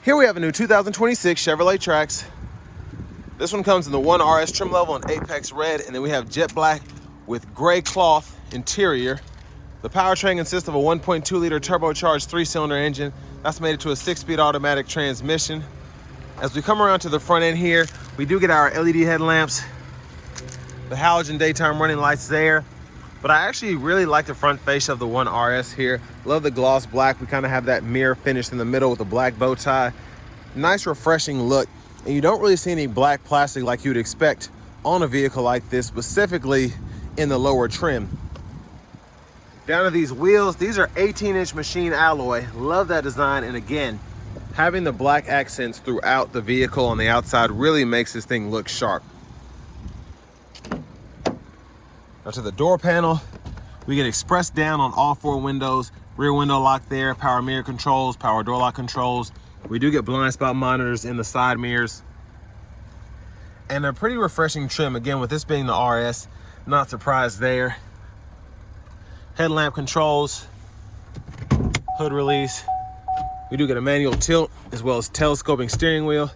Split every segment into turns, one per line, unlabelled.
Here we have a new 2026 Chevrolet Trax. This one comes in the 1RS trim level in Apex Red, and then we have jet black with gray cloth interior. The powertrain consists of a 1.2-liter turbocharged 3-cylinder engine. That's made it to a 6-speed automatic transmission. As we come around to the front end here, we do get our LED headlamps, the halogen daytime running lights there. But I actually really like the front face of the 1RS here. Love the gloss black. We kind of have that mirror finish in the middle with a black bow tie. Nice, refreshing look. And you don't really see any black plastic like you would expect on a vehicle like this, specifically in the lower trim. Down to these wheels, these are 18-inch machine alloy. Love that design. And again, having the black accents throughout the vehicle on the outside really makes this thing look sharp. Now to the door panel, we get express down on all 4 windows, rear window lock there, power mirror controls, power door lock controls. We do get blind spot monitors in the side mirrors. And a pretty refreshing trim, again, with this being the RS, not surprised there. Headlamp controls, hood release. We do get a manual tilt as well as telescoping steering wheel.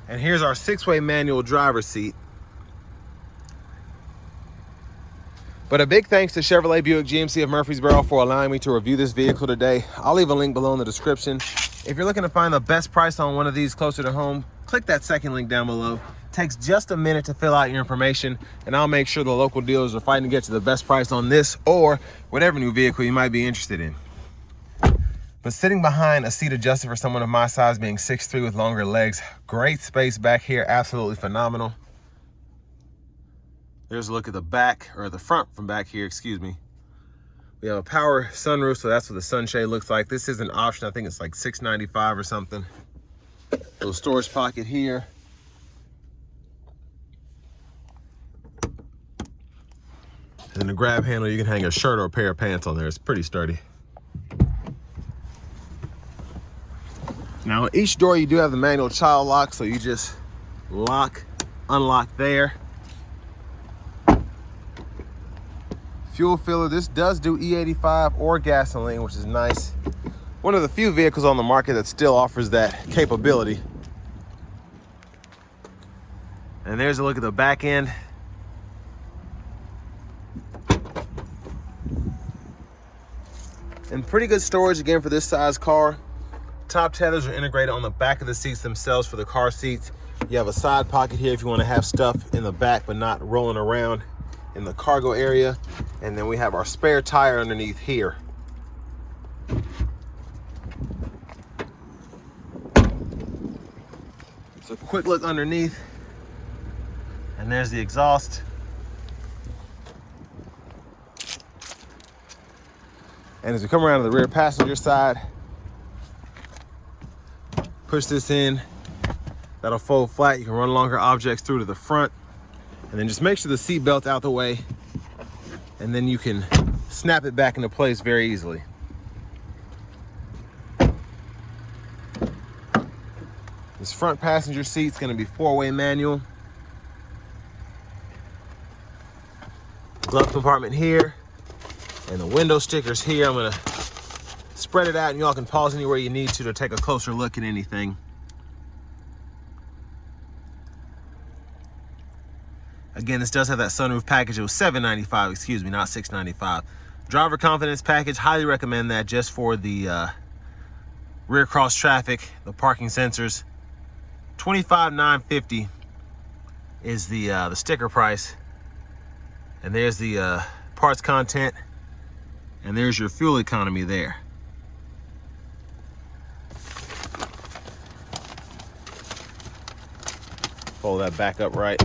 And here's our 6-way manual driver's seat. But a big thanks to Chevrolet Buick GMC of Murfreesboro for allowing me to review this vehicle today. I'll leave a link below in the description. If you're looking to find the best price on one of these closer to home, click that second link down below. Takes just a minute to fill out your information, and I'll make sure the local dealers are fighting to get you the best price on this or whatever new vehicle you might be interested in. But sitting behind a seat adjusted for someone of my size, being 6'3" with longer legs, great space back here, absolutely phenomenal. There's a look at the back, or the front from back here, excuse me. We have a power sunroof, so that's what the sunshade looks like. This is an option, I think it's like $6.95 or something. Little storage pocket here. And then the grab handle, you can hang a shirt or a pair of pants on there. It's pretty sturdy. Now, each door you do have the manual child lock, so you just lock, unlock there. Fuel filler, this does do E85 or gasoline, which is nice. One of the few vehicles on the market that still offers that capability. And there's a look at the back end. And pretty good storage again for this size car. Top tethers are integrated on the back of the seats themselves for the car seats. You have a side pocket here if you want to have stuff in the back but not rolling around in the cargo area. And then we have our spare tire underneath here. So quick look underneath, and there's the exhaust. And as we come around to the rear passenger side, push this in, that'll fold flat. You can run longer objects through to the front, and then just make sure the seat belt's out the way, and then you can snap it back into place very easily. This front passenger seat's gonna be 4-way manual. Glove compartment here, and the window stickers here. I'm gonna spread it out and y'all can pause anywhere you need to take a closer look at anything. Again, this does have that sunroof package. It was $7.95, excuse me, not $6.95. Driver confidence package, highly recommend that just for the rear cross traffic, the parking sensors. $25,950 is the sticker price. And there's the parts content, and there's your fuel economy there. Fold that back up right.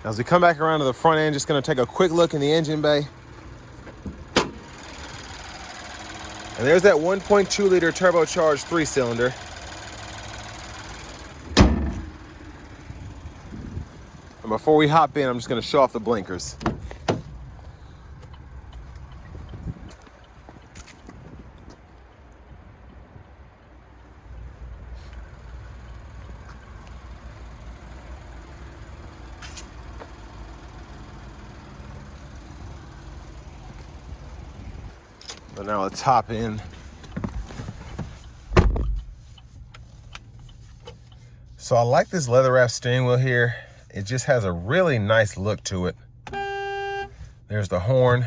As we come back around to the front end, just gonna take a quick look in the engine bay. And there's that 1.2-liter turbocharged 3-cylinder. And before we hop in, I'm just gonna show off the blinkers. But now let's hop in. So I like this leather wrap steering wheel here. It just has a really nice look to it. There's the horn.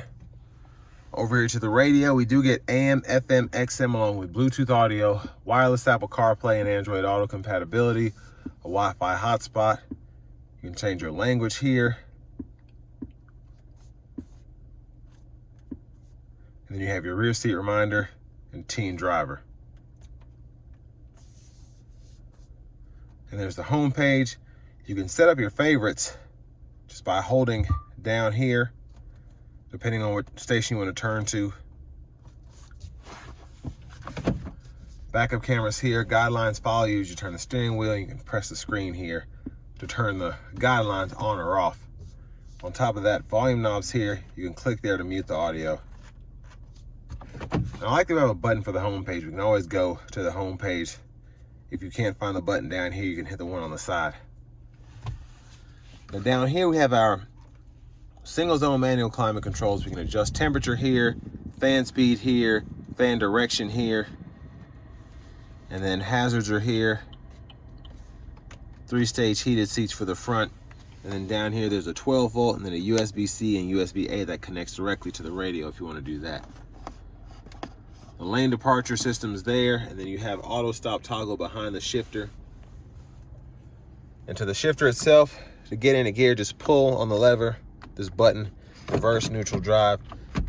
Over here to the radio, we do get AM, FM, XM along with Bluetooth audio, wireless Apple CarPlay and Android Auto compatibility, a Wi-Fi hotspot. You can change your language here. And then you have your rear seat reminder and teen driver. And there's the home page. You can set up your favorites just by holding down here, depending on what station you want to turn to. Backup cameras here, guidelines follow you as you turn the steering wheel. You can press the screen here to turn the guidelines on or off. On top of that, volume knobs here. You can click there to mute the audio. And I like that we have a button for the home page. We can always go to the home page. If you can't find the button down here, you can hit the one on the side. Now down here we have our single zone manual climate controls. We can adjust temperature here, fan speed here, fan direction here, and then hazards are here. 3-stage heated seats for the front. And then down here there's a 12 volt and then a USB-C and USB-A that connects directly to the radio if you want to do that. The lane departure system is there, and then you have auto stop toggle behind the shifter. And to the shifter itself, to get into gear, just pull on the lever, this button, reverse, neutral, drive.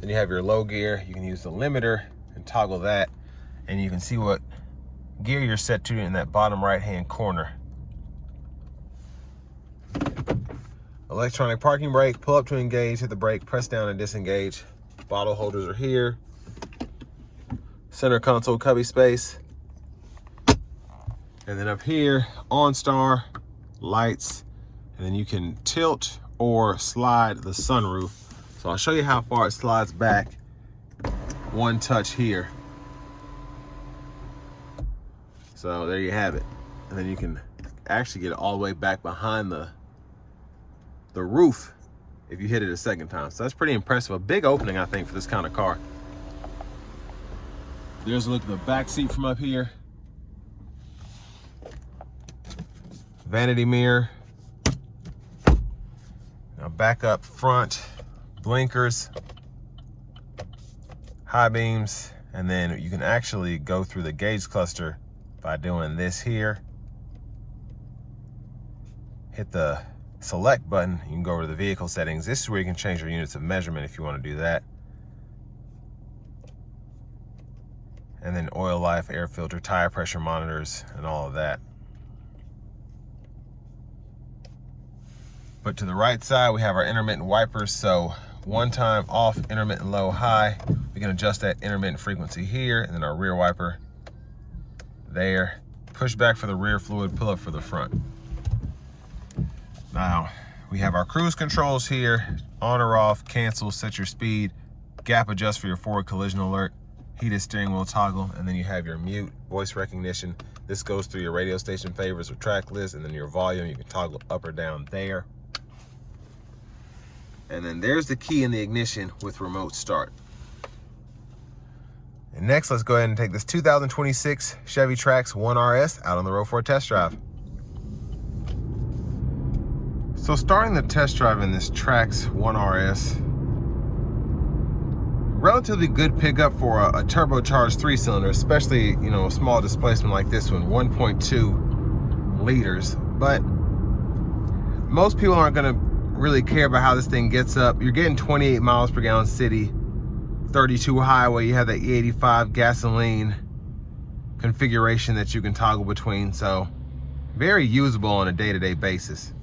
Then you have your low gear. You can use the limiter and toggle that, and you can see what gear you're set to in that bottom right-hand corner. Electronic parking brake, pull up to engage, hit the brake, press down and disengage. Bottle holders are here. Center console cubby space. And then up here, OnStar, lights, and then you can tilt or slide the sunroof. So I'll show you how far it slides back. One touch here. So there you have it. And then you can actually get it all the way back behind the roof if you hit it a second time. So that's pretty impressive. A big opening, I think, for this kind of car. There's a look at the back seat from up here. Vanity mirror. Now back up front, blinkers, high beams, and then you can actually go through the gauge cluster by doing this here. Hit the select button, you can go over to the vehicle settings. This is where you can change your units of measurement if you want to do that. And then oil life, air filter, tire pressure monitors, and all of that. But to the right side, we have our intermittent wipers. So one time off, intermittent low, high. We can adjust that intermittent frequency here, and then our rear wiper there. Push back for the rear fluid, pull up for the front. Now, we have our cruise controls here, on or off, cancel, set your speed, gap adjust for your forward collision alert, heated steering wheel toggle, and then you have your mute, voice recognition. This goes through your radio station favorites or track list, and then your volume, you can toggle up or down there. And then there's the key in the ignition with remote start. And next, let's go ahead and take this 2026 Chevy Trax 1RS out on the road for a test drive. So starting the test drive in this Trax 1RS, relatively good pickup for a turbocharged 3-cylinder, especially, you know, a small displacement like this one, 1.2 liters. But most people aren't gonna really care about how this thing gets up. You're getting 28 miles per gallon city, 32 highway. You have that E85 gasoline configuration that you can toggle between. So very usable on a day-to-day basis.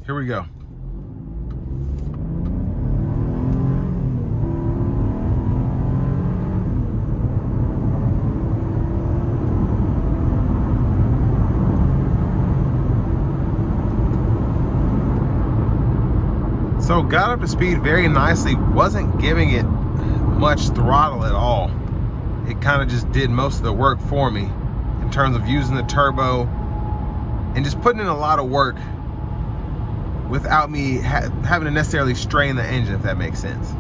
Here we go. So got up to speed very nicely, wasn't giving it much throttle at all. It kind of just did most of the work for me in terms of using the turbo and just putting in a lot of work without me having to necessarily strain the engine, if that makes sense.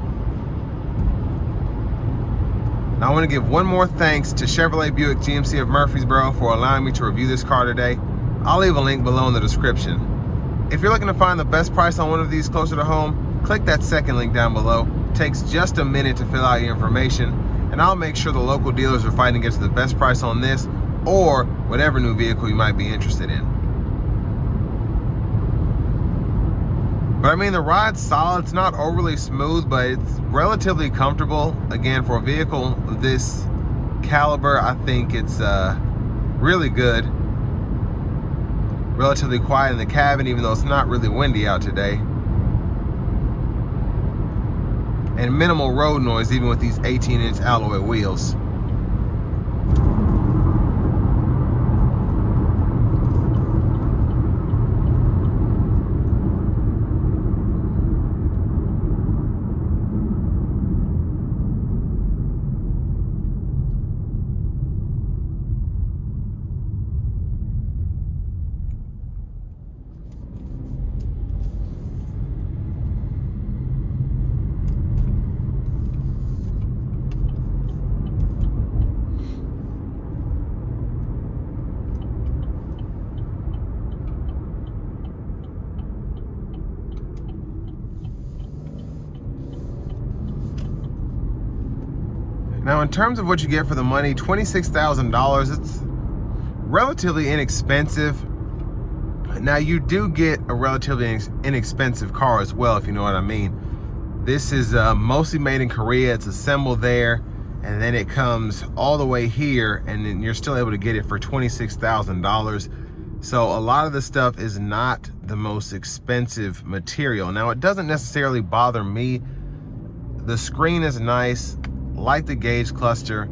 Now I want to give one more thanks to Chevrolet Buick GMC of Murfreesboro for allowing me to review this car today. I'll leave a link below in the description. If you're looking to find the best price on one of these closer to home, click that second link down below. It takes just a minute to fill out your information, and I'll make sure the local dealers are fighting to get to the best price on this or whatever new vehicle you might be interested in. But I mean, the ride's solid. It's not overly smooth, but it's relatively comfortable. Again, for a vehicle of this caliber, I think it's really good. Relatively quiet in the cabin, even though it's not really windy out today. And minimal road noise, even with these 18-inch alloy wheels. Now, in terms of what you get for the money, $26,000, it's relatively inexpensive. Now, you do get a relatively inexpensive car as well, if you know what I mean. This is mostly made in Korea. It's assembled there, and then it comes all the way here, and then you're still able to get it for $26,000. So a lot of the stuff is not the most expensive material. Now, it doesn't necessarily bother me. The screen is nice. Like the gauge cluster,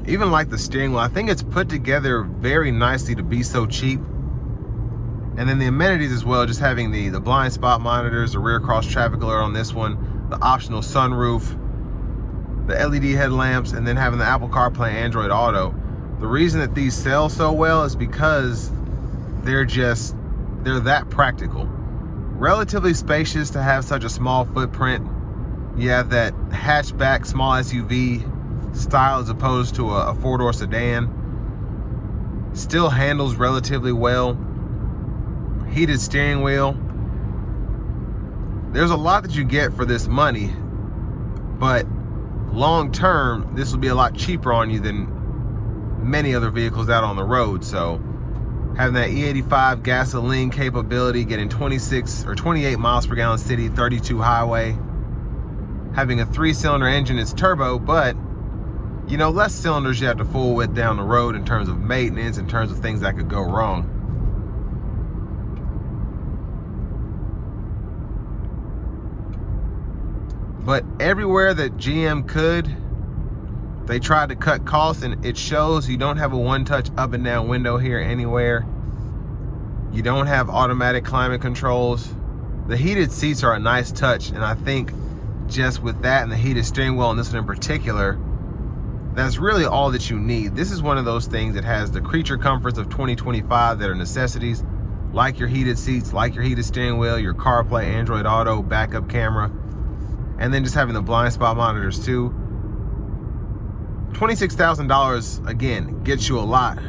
even like the steering wheel. I think it's put together very nicely to be so cheap. And then the amenities as well, just having the blind spot monitors, the rear cross traffic alert on this one, the optional sunroof, the LED headlamps, and then having the Apple CarPlay, Android Auto. The reason that these sell so well is because they're that practical. Relatively spacious to have such a small footprint. You have that hatchback small SUV style as opposed to a four-door sedan. Still handles relatively well. Heated steering wheel. There's a lot that you get for this money, but long term, this will be a lot cheaper on you than many other vehicles out on the road. So having that E85 gasoline capability, getting 26 or 28 miles per gallon city, 32 highway. Having a 3-cylinder engine, it's turbo, but you know, less cylinders you have to fool with down the road in terms of maintenance, in terms of things that could go wrong. But everywhere that GM could, they tried to cut costs, and it shows. You don't have a one-touch up and down window here anywhere. You don't have automatic climate controls. The heated seats are a nice touch, and I think just with that and the heated steering wheel, and this one in particular, that's really all that you need. This is one of those things that has the creature comforts of 2025 that are necessities, like your heated seats, like your heated steering wheel, your CarPlay, Android Auto, backup camera, and then just having the blind spot monitors too. $26,000, again, gets you a lot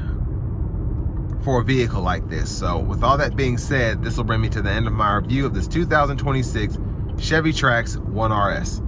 for a vehicle like this. So with all that being said, this will bring me to the end of my review of this 2026 Chevy Trax 1RS.